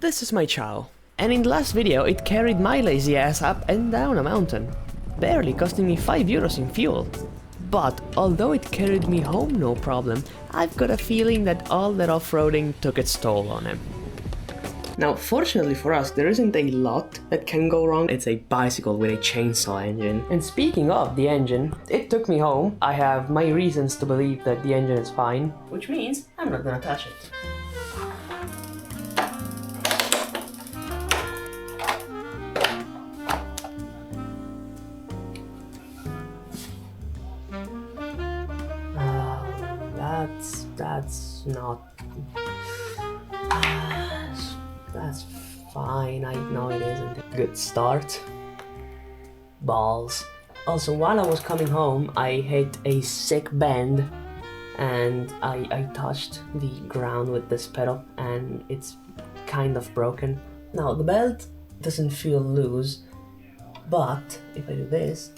this is my chow. And in the last video it carried my lazy ass up and down a mountain, barely costing me 5 euros in fuel. But although it carried me home no problem, I've got a feeling that all that off-roading took its toll on him. Now, fortunately for us, there isn't a lot that can go wrong. It's a bicycle with a chainsaw engine. And speaking of the engine, it took me home. I have my reasons to believe that the engine is fine, which means I'm not gonna touch it. That's not... That's fine, I know it isn't a good start. Balls. Also, while I was coming home, I hit a sick bend and I touched the ground with this pedal and it's kind of broken. Now, the belt doesn't feel loose, but if I do this,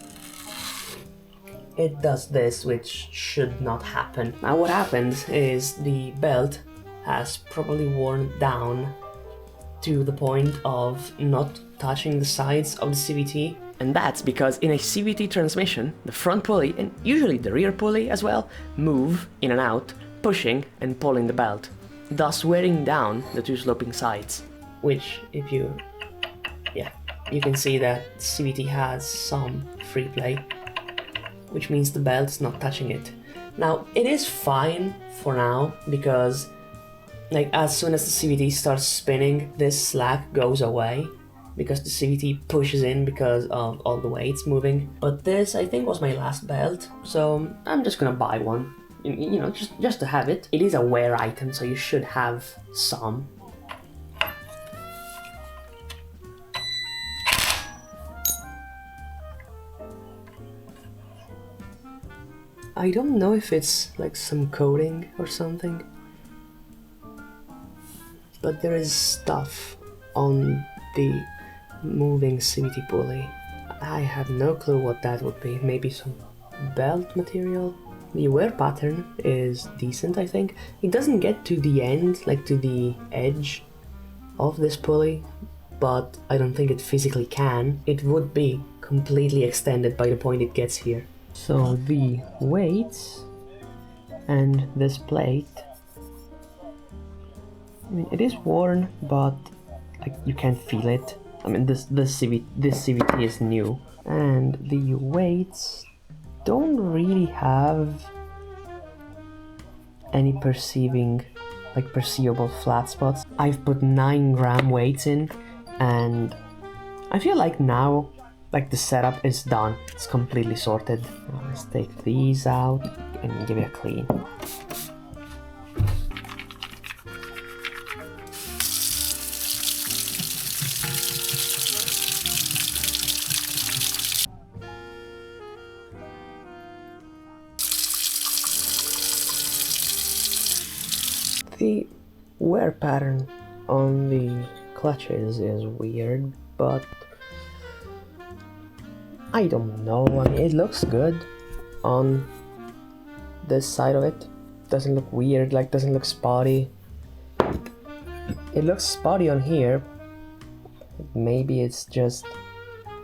it does this, which should not happen. Now what happens is the belt has probably worn down to the point of not touching the sides of the CVT. And that's because in a CVT transmission, the front pulley, and usually the rear pulley as well, move in and out, pushing and pulling the belt, thus wearing down the two sloping sides. Which, if you can see that CVT has some free play, which means the belt's not touching it. Now, it is fine for now, because like as soon as the CVT starts spinning, this slack goes away, because the CVT pushes in because of all the weights moving. But this, I think, was my last belt, so I'm just gonna buy one, you know, just to have it. It is a wear item, so you should have some. I don't know if it's like some coating or something, but there is stuff on the moving CVT pulley. I have no clue what that would be. Maybe some belt material? The wear pattern is decent, I think. It doesn't get to the end, like to the edge of this pulley, but I don't think it physically can. It would be completely extended by the point it gets here. So the weights and this plate, I mean, it is worn, but like you can't feel it. I mean, this CVT is new, and the weights don't really have any perceivable flat spots. I've put 9-gram weights in, and I feel like now, like the setup is done. It's completely sorted. Now let's take these out and give it a clean. The wear pattern on the clutches is weird, but I don't know. I mean, it looks good on this side of it. Doesn't look weird, like doesn't look spotty. It looks spotty on here. Maybe it's just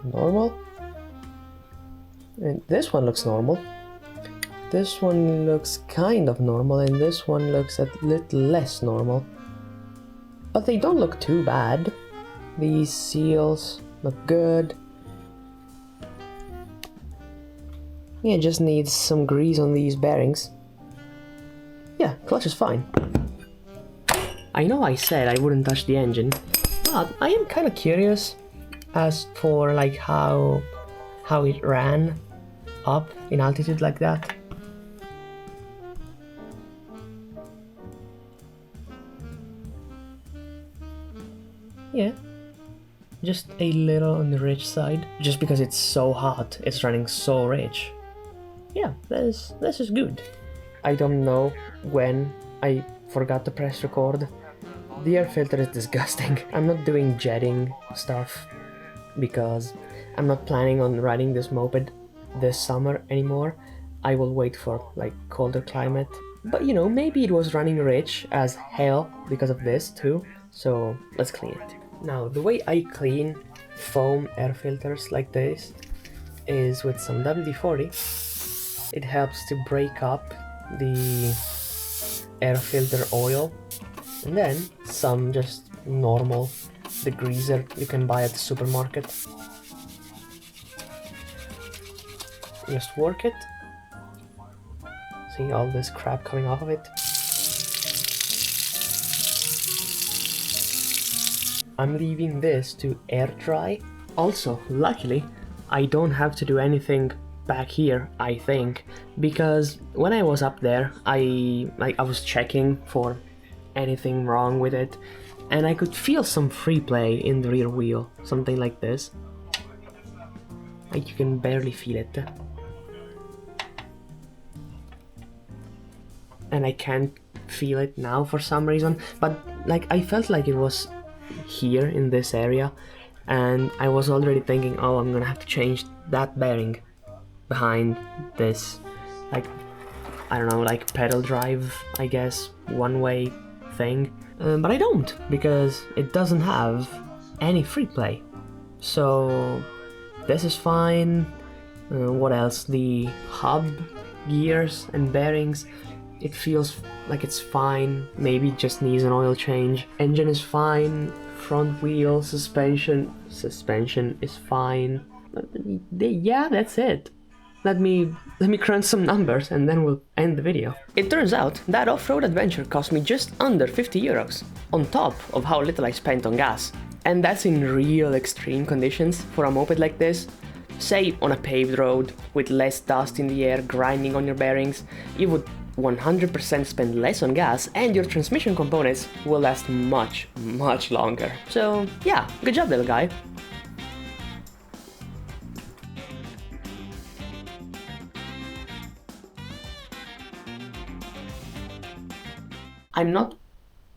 normal. And this one looks normal. This one looks kind of normal, and this one looks a little less normal. But they don't look too bad. These seals look good. Yeah, just needs some grease on these bearings. Yeah, clutch is fine. I know I said I wouldn't touch the engine, but I am kind of curious as for like how it ran up in altitude like that. Yeah, just a little on the rich side, just because it's so hot, it's running so rich. Yeah, this is good. I don't know when I forgot to press record. The air filter is disgusting. I'm not doing jetting stuff because I'm not planning on riding this moped this summer anymore. I will wait for like colder climate. But you know, maybe it was running rich as hell because of this too. So let's clean it. Now, the way I clean foam air filters like this is with some WD-40. It helps to break up the air filter oil, and then some just normal degreaser you can buy at the supermarket. Just work it. See all this crap coming off of it? I'm leaving this to air dry. Also, luckily, I don't have to do anything back here, I think, because when I was up there, I was checking for anything wrong with it, and I could feel some free play in the rear wheel, something like this. Like you can barely feel it. And I can't feel it now for some reason, but like I felt like it was here in this area, and I was already thinking, oh, I'm gonna have to change that bearing behind this, like, I don't know, like pedal drive, I guess, one-way thing. But I don't, because it doesn't have any free play. So this is fine. What else? The hub, gears and bearings, it feels like it's fine. Maybe it just needs an oil change. Engine is fine. Front wheel, suspension is fine. Yeah, that's it. Let me crunch some numbers and then we'll end the video. It turns out that off-road adventure cost me just under 50 euros, on top of how little I spent on gas. And that's in real extreme conditions for a moped like this. Say on a paved road, with less dust in the air grinding on your bearings, you would 100% spend less on gas and your transmission components will last much, much longer. So yeah, good job little guy. I'm not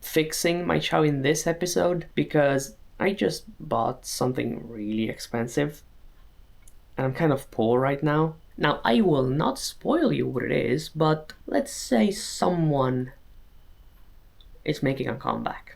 fixing my chow in this episode because I just bought something really expensive and I'm kind of poor right now. Now, I will not spoil you what it is, but let's say someone is making a comeback.